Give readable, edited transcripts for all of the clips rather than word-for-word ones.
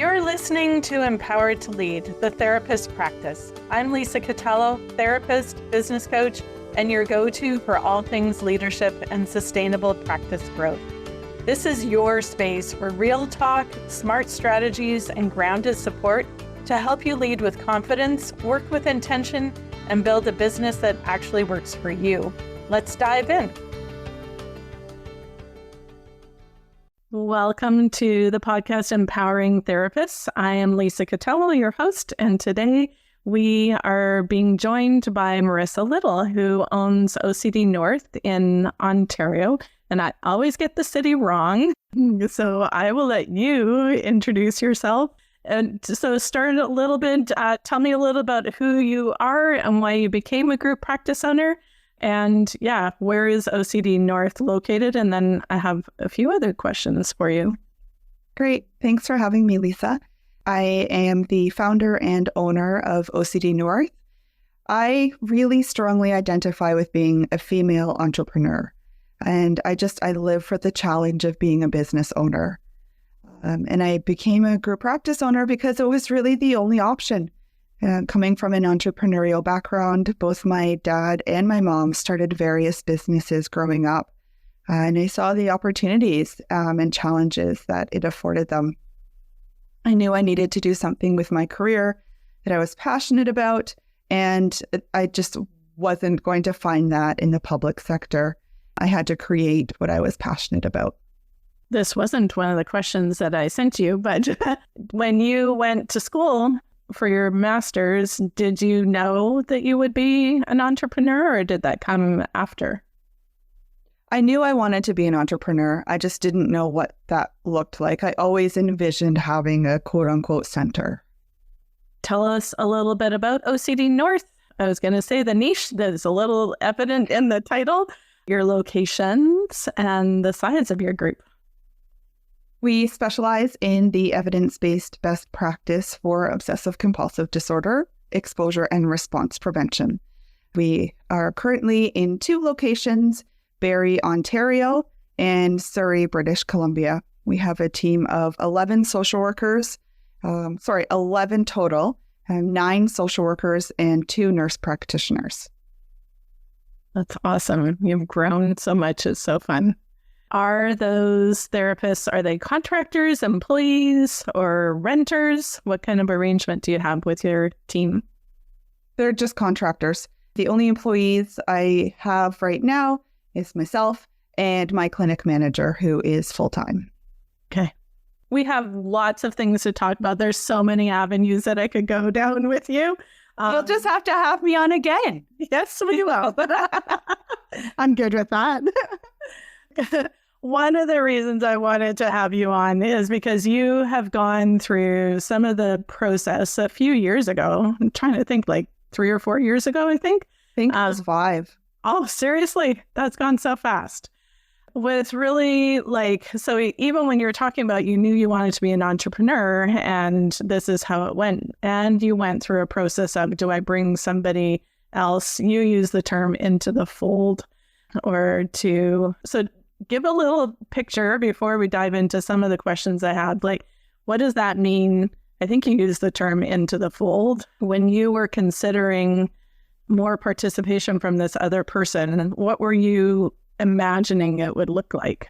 You're listening to Empowered to Lead, the therapist practice. I'm Lisa Catello, therapist, business coach, and your go-to for all things leadership and sustainable practice growth. This is your space for real talk, smart strategies, and grounded support to help you lead with confidence, work with intention, and build a business that actually works for you. Let's dive in. Welcome to the podcast Empowering Therapists. I am Lisa Catello, your host, and today we are being joined by Merrisa Little, who owns OCD North in Ontario, and I always get the city wrong, so I will let you introduce yourself. And so start a little bit, tell me a little about who you are and why you became a group practice owner. And yeah, where is OCD North located? And then I have a few other questions for you. Great. Thanks for having me, Lisa. I am the founder and owner of OCD North. I really strongly identify with being a female entrepreneur. And I live for the challenge of being a business owner. And I became a group practice owner because it was really the only option. Coming from an entrepreneurial background, both my dad and my mom started various businesses growing up. And I saw the opportunities and challenges that it afforded them. I knew I needed to do something with my career that I was passionate about, and I just wasn't going to find that in the public sector. I had to create what I was passionate about. This wasn't one of the questions that I sent you, but when you went to school for your master's, did you know that you would be an entrepreneur, or did that come after? I knew I wanted to be an entrepreneur. I just didn't know what that looked like. I always envisioned having a quote-unquote center. Tell us a little bit about OCD North. I was going to say the niche that is a little evident in the title, your locations, and the size of your group. We specialize in the evidence-based best practice for obsessive-compulsive disorder, exposure and response prevention. We are currently in 2 locations, Barrie, Ontario, and Surrey, British Columbia. We have a team of 11 social workers, 11 total, and 9 social workers and 2 nurse practitioners. That's awesome. You've grown so much. It's so fun. Are those therapists, are they contractors, employees, or renters? What kind of arrangement do you have with your team? They're just contractors. The only employees I have right now is myself and my clinic manager, who is full-time. Okay. We have lots of things to talk about. There's so many avenues that I could go down with you. You'll just have to have me on again. Yes, we will. I'm good with that. One of the reasons I wanted to have you on is because you have gone through some of the process a few years ago. I'm trying to think, like 3 or 4 years ago, I think. I think it was 5. Oh, seriously? That's gone so fast. With really so even when you were talking about you knew you wanted to be an entrepreneur and this is how it went, and you went through a process of, do I bring somebody else? You use the term into the fold so give a little picture before we dive into some of the questions I had. Like, what does that mean? I think you used the term into the fold. When you were considering more participation from this other person, what were you imagining it would look like?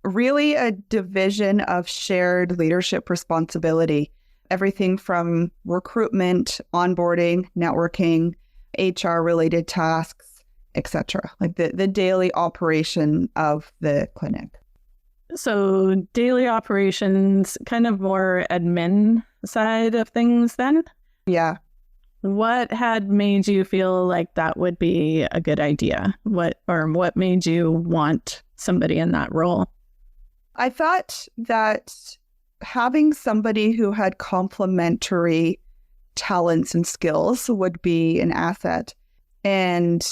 Really a division of shared leadership responsibility. Everything from recruitment, onboarding, networking, HR-related tasks, etc., like the daily operation of the clinic. So daily operations, kind of more admin side of things then? Yeah. What had made you feel like that would be a good idea? What made you want somebody in that role? I thought that having somebody who had complementary talents and skills would be an asset. And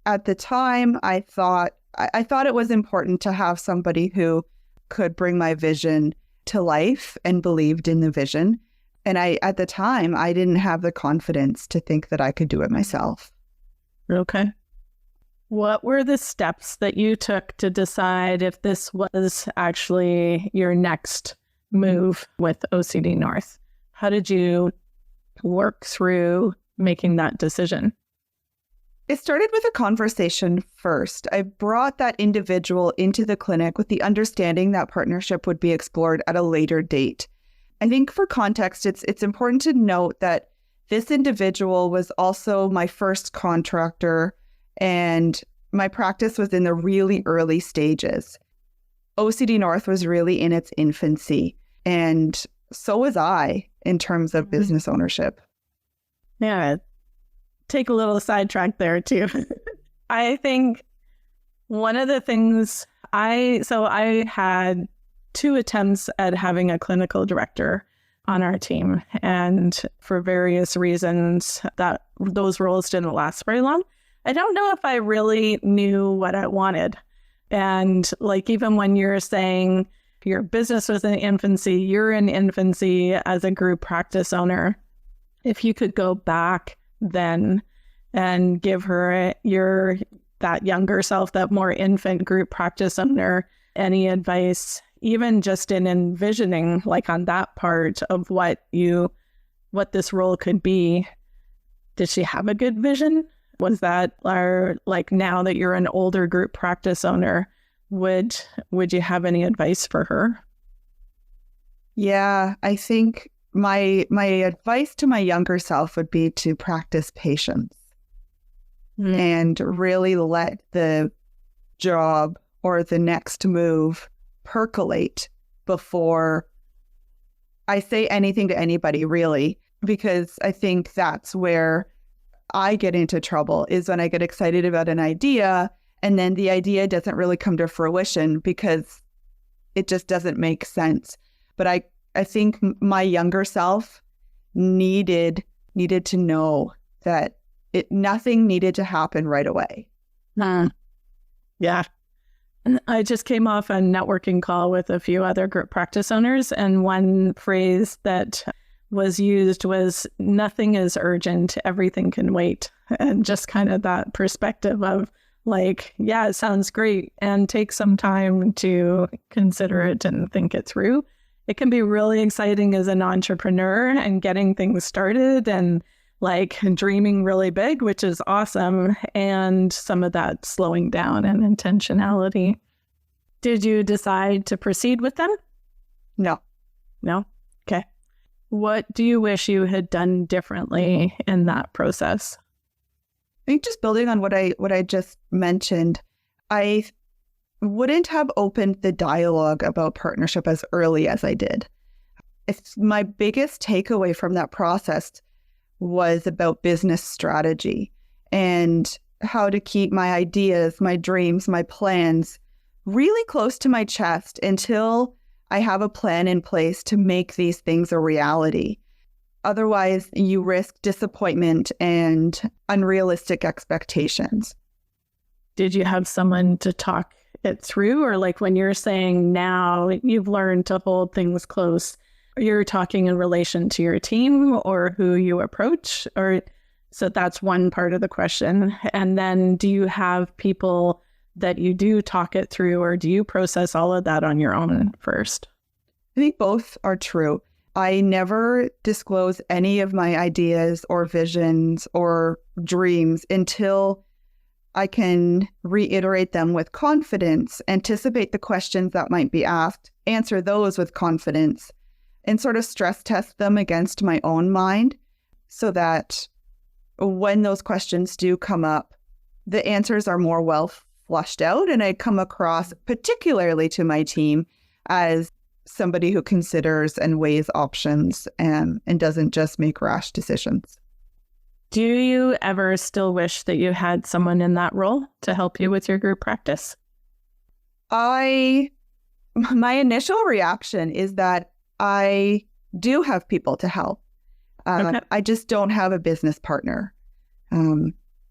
at the time, I thought it was important to have somebody who could bring my vision to life and believed in the vision. And at the time, I didn't have the confidence to think that I could do it myself. Okay. What were the steps that you took to decide if this was actually your next move with OCD North? How did you work through making that decision? It started with a conversation first. I brought that individual into the clinic with the understanding that partnership would be explored at a later date. I think for context, it's important to note that this individual was also my first contractor, and my practice was in the really early stages. OCD North was really in its infancy, and so was I in terms of business ownership. Yeah, take a little sidetrack there too. I think one of the things I had 2 attempts at having a clinical director on our team, and for various reasons that those roles didn't last very long. I don't know if I really knew what I wanted. And like, even when you're saying your business was in infancy, you're in infancy as a group practice owner. If you could go back then and give her that younger self, that more infant group practice owner, any advice, even just in envisioning, like on that part of what this role could be, did she have a good vision? Was that, or like, now that you're an older group practice owner, would you have any advice for her? Yeah, I think my advice to my younger self would be to practice patience and really let the job or the next move percolate before I say anything to anybody, really, because I think that's where I get into trouble, is when I get excited about an idea and then the idea doesn't really come to fruition because it just doesn't make sense. But I think my younger self needed to know that nothing needed to happen right away. Yeah. I just came off a networking call with a few other group practice owners, and one phrase that was used was, nothing is urgent, everything can wait. And just kind of that perspective of like, yeah, it sounds great, and take some time to consider it and think it through. It can be really exciting as an entrepreneur and getting things started and like dreaming really big, which is awesome. And some of that slowing down and intentionality. Did you decide to proceed with them? No. Okay. What do you wish you had done differently in that process? I think just building on what I just mentioned, I wouldn't have opened the dialogue about partnership as early as I did. My biggest takeaway from that process was about business strategy and how to keep my ideas, my dreams, my plans really close to my chest until I have a plan in place to make these things a reality. Otherwise, you risk disappointment and unrealistic expectations. Did you have someone to talk it through? Or like, when you're saying now you've learned to hold things close, you're talking in relation to your team or who you approach? Or so that's one part of the question. And then do you have people that you do talk it through, or do you process all of that on your own first? I think both are true. I never disclose any of my ideas or visions or dreams until I can reiterate them with confidence, anticipate the questions that might be asked, answer those with confidence, and sort of stress test them against my own mind so that when those questions do come up, the answers are more well flushed out, and I come across, particularly to my team, as somebody who considers and weighs options and doesn't just make rash decisions. Do you ever still wish that you had someone in that role to help you with your group practice? My initial reaction is that I do have people to help. Okay. I just don't have a business partner.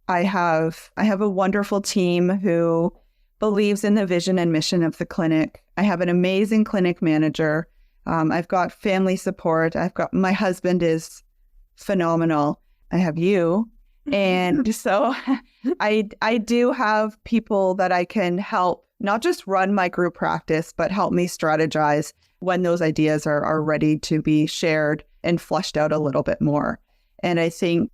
I have a wonderful team who believes in the vision and mission of the clinic. I have an amazing clinic manager. I've got family support. My husband is phenomenal. I have you. And so I do have people that I can help not just run my group practice, but help me strategize when those ideas are ready to be shared and fleshed out a little bit more. And I think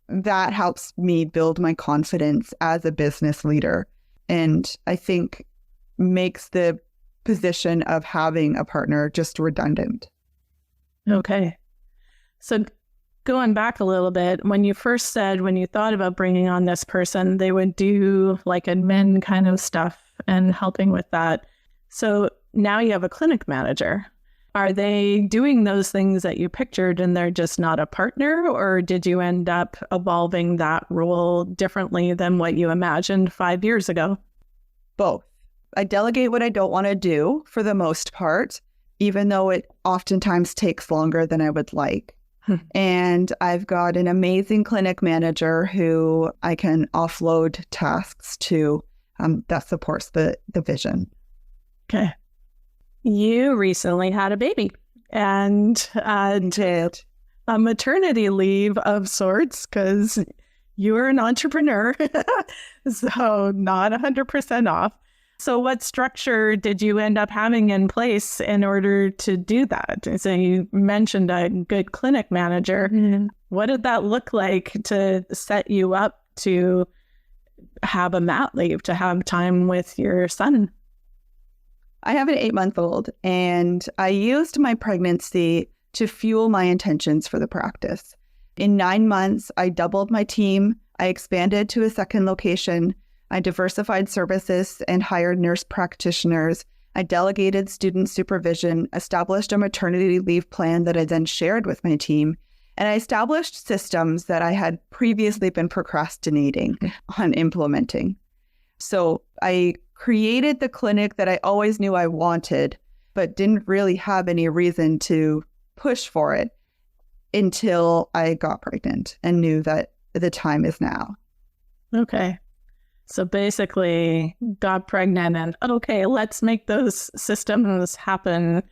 that helps me build my confidence as a business leader. And I think makes the position of having a partner just redundant. Okay. So going back a little bit, when you first said, when you thought about bringing on this person, they would do like admin kind of stuff and helping with that. So now you have a clinic manager. Are they doing those things that you pictured and they're just not a partner? Or did you end up evolving that role differently than what you imagined 5 years ago? Both. I delegate what I don't want to do for the most part, even though it oftentimes takes longer than I would like. And I've got an amazing clinic manager who I can offload tasks to that supports the vision. Okay. You recently had a baby and did a maternity leave of sorts because you're an entrepreneur, so not 100% off. So what structure did you end up having in place in order to do that? So you mentioned a good clinic manager. What did that look like to set you up to have a mat leave, to have time with your son? I have an 8-month-old, and I used my pregnancy to fuel my intentions for the practice. In 9 months, I doubled my team. I expanded to a second location. I diversified services and hired nurse practitioners. I delegated student supervision, established a maternity leave plan that I then shared with my team, and I established systems that I had previously been procrastinating on implementing. So I created the clinic that I always knew I wanted, but didn't really have any reason to push for it until I got pregnant and knew that the time is now. Okay. So basically got pregnant and, okay, let's make those systems happen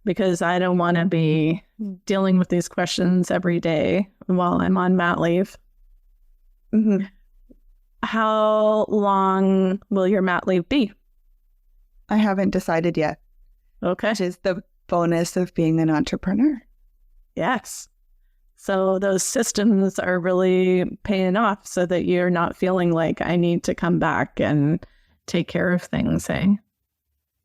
because I don't want to be dealing with these questions every day while I'm on mat leave. Mm-hmm. How long will your mat leave be? I haven't decided yet. Okay. Which is the bonus of being an entrepreneur. Yes. So those systems are really paying off so that you're not feeling like I need to come back and take care of things, eh?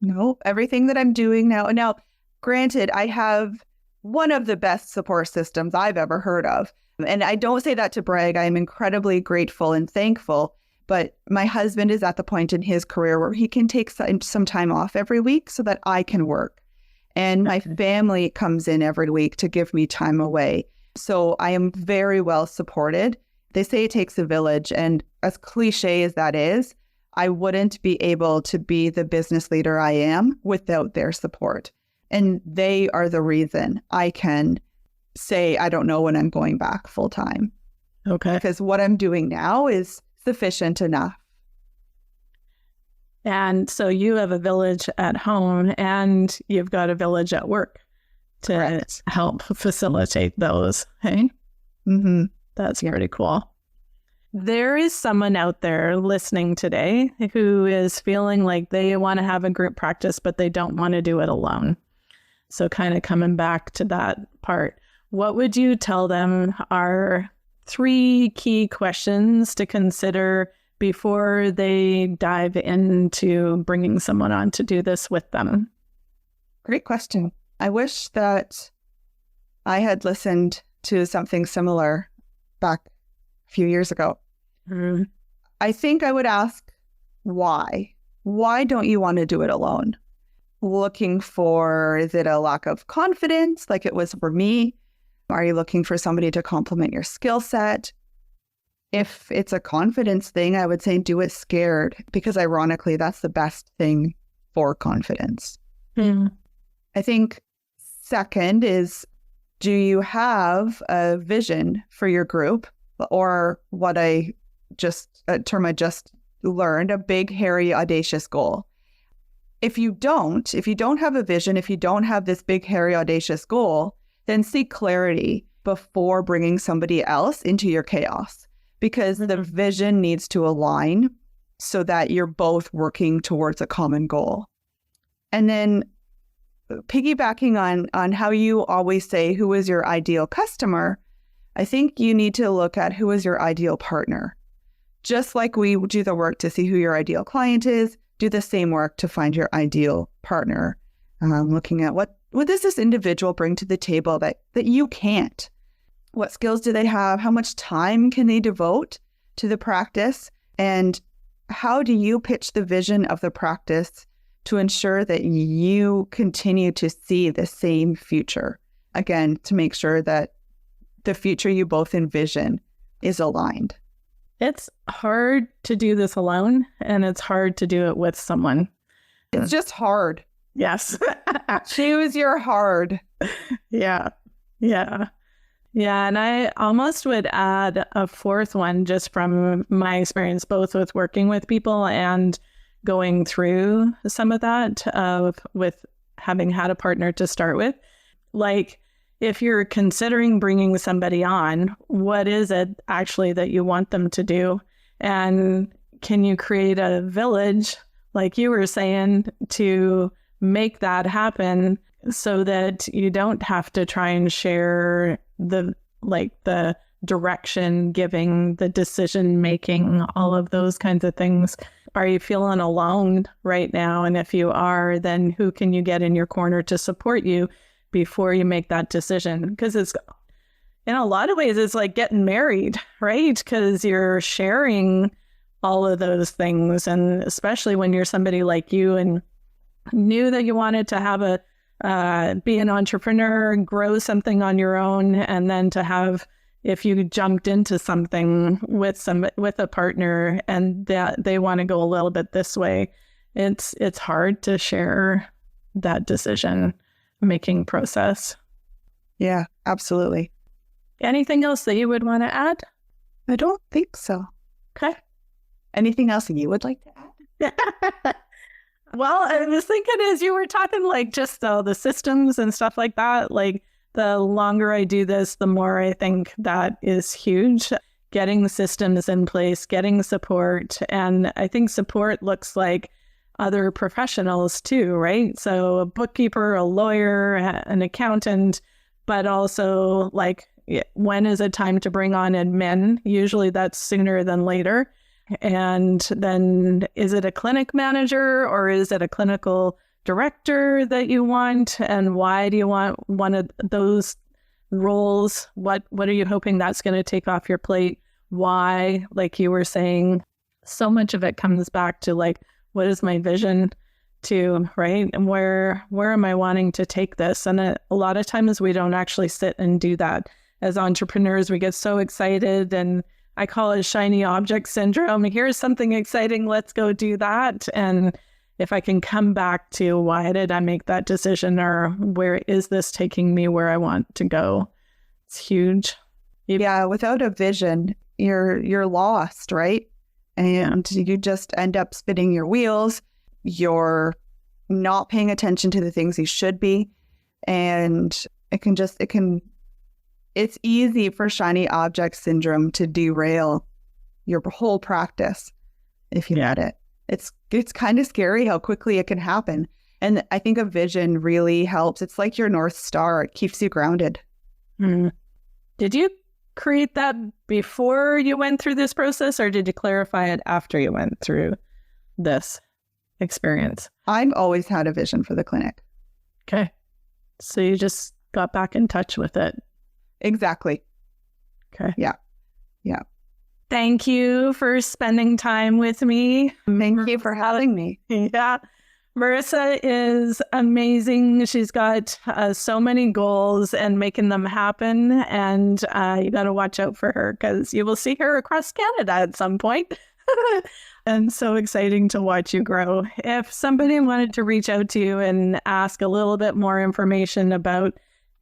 No, everything that I'm doing now, granted, I have one of the best support systems I've ever heard of. And I don't say that to brag. I'm incredibly grateful and thankful. But my husband is at the point in his career where he can take some time off every week so that I can work. And my family comes in every week to give me time away. So I am very well supported. They say it takes a village. And as cliche as that is, I wouldn't be able to be the business leader I am without their support. And they are the reason I can say, I don't know when I'm going back full time. Okay. Because what I'm doing now is sufficient enough. And so you have a village at home and you've got a village at work to Correct. Help facilitate those. Hey? Mm-hmm. That's pretty cool. There is someone out there listening today who is feeling like they want to have a group practice, but they don't want to do it alone. So kind of coming back to that part, what would you tell them are 3 key questions to consider before they dive into bringing someone on to do this with them? Great question. I wish that I had listened to something similar back a few years ago. Mm-hmm. I think I would ask, why? Why don't you want to do it alone? Looking for, is it a lack of confidence like it was for me? Are you looking for somebody to complement your skill set? If it's a confidence thing, I would say do it scared, because ironically, that's the best thing for confidence. Mm. I think second is, do you have a vision for your group, or what a term I just learned, a big, hairy, audacious goal? If you don't have a vision, if you don't have this big, hairy, audacious goal, then seek clarity before bringing somebody else into your chaos, because the vision needs to align so that you're both working towards a common goal. And then piggybacking on how you always say, who is your ideal customer? I think you need to look at who is your ideal partner. Just like we do the work to see who your ideal client is, do the same work to find your ideal partner. Looking at what does this individual bring to the table that you can't? What skills do they have? How much time can they devote to the practice? And how do you pitch the vision of the practice to ensure that you continue to see the same future? Again, to make sure that the future you both envision is aligned. It's hard to do this alone, and it's hard to do it with someone. It's just hard. Yes. Choose your hard. Yeah. Yeah. Yeah. And I almost would add a fourth one just from my experience, both with working with people and going through some of that with having had a partner to start with. Like, if you're considering bringing somebody on, what is it actually that you want them to do? And can you create a village, like you were saying, to make that happen so that you don't have to try and share the direction giving, the decision making, all of those kinds of things? Are you feeling alone right now? And if you are, then who can you get in your corner to support you before you make that decision? Because it's, in a lot of ways, it's like getting married, right? Because you're sharing all of those things. And especially when you're somebody like you and knew that you wanted to have be an entrepreneur, grow something on your own, and then to have, if you jumped into something with a partner and that they want to go a little bit this way, it's hard to share that decision making process. Yeah, absolutely. Anything else that you would want to add? I don't think so. Okay. Anything else that you would like to add? Well, I was thinking as you were talking, like just the systems and stuff like that, like the longer I do this, the more I think that is huge. Getting the systems in place, getting support. And I think support looks like other professionals too, right? So a bookkeeper, a lawyer, an accountant, but also like, when is it time to bring on admin? Usually that's sooner than later. And then is it a clinic manager or is it a clinical director that you want? And why do you want one of those roles? What are you hoping that's going to take off your plate? Why? Like you were saying, so much of it comes back to like, what is my vision to, right? And where am I wanting to take this? And a lot of times we don't actually sit and do that. As entrepreneurs, we get so excited, and I call it shiny object syndrome. Here's something exciting, let's go do that. And if I can come back to why did I make that decision, or where is this taking me where I want to go? It's huge. Yeah, without a vision, you're lost, right? And you just end up spinning your wheels. You're not paying attention to the things you should be. And it's easy for shiny object syndrome to derail your whole practice if you let it. It's kind of scary how quickly it can happen. And I think a vision really helps. It's like your North Star. It keeps you grounded. Mm. Did you create that before you went through this process, or did you clarify it after you went through this experience? I've always had a vision for the clinic. Okay. So you just got back in touch with it. Exactly. Okay. Yeah. Thank you for spending time with me. Thank you for having me. Yeah. Merrisa is amazing. She's got so many goals and making them happen. And you got to watch out for her because you will see her across Canada at some point. And so exciting to watch you grow. If somebody wanted to reach out to you and ask a little bit more information about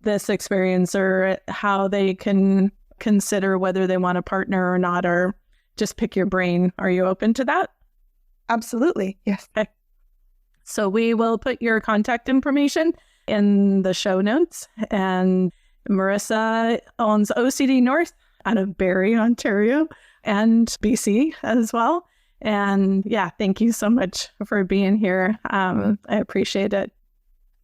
this experience, or how they can consider whether they want a partner or not, or just pick your brain, are you open to that? Absolutely. Yes. Okay. So we will put your contact information in the show notes. And Merrisa owns OCD North out of Barrie, Ontario, and BC as well. And yeah, thank you so much for being here. I appreciate it.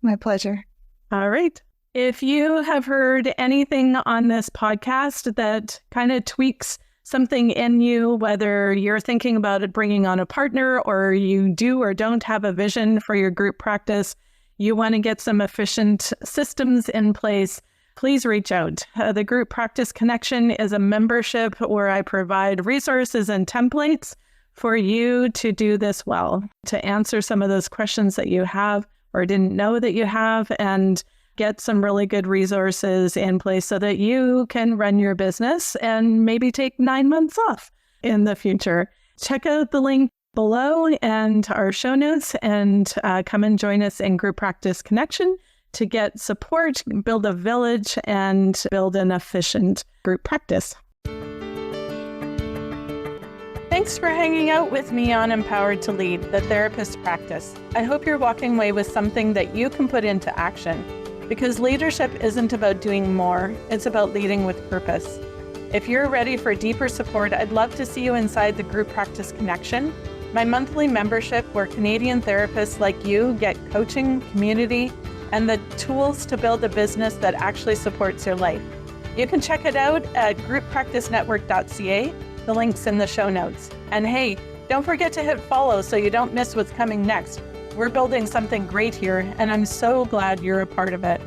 My pleasure. All right. If you have heard anything on this podcast that kind of tweaks something in you, whether you're thinking about it bringing on a partner or you do or don't have a vision for your group practice, you want to get some efficient systems in place, please reach out. The Group Practice Connection is a membership where I provide resources and templates for you to do this well, to answer some of those questions that you have or didn't know that you have, and get some really good resources in place so that you can run your business and maybe take 9 months off in the future. Check out the link below and our show notes, and come and join us in Group Practice Connection to get support, build a village, and build an efficient group practice. Thanks for hanging out with me on Empowered to Lead, the therapist practice. I hope you're walking away with something that you can put into action, because leadership isn't about doing more, it's about leading with purpose. If you're ready for deeper support, I'd love to see you inside the Group Practice Connection, my monthly membership where Canadian therapists like you get coaching, community, and the tools to build a business that actually supports your life. You can check it out at grouppracticenetwork.ca. The link's in the show notes. And hey, don't forget to hit follow so you don't miss what's coming next. We're building something great here, and I'm so glad you're a part of it.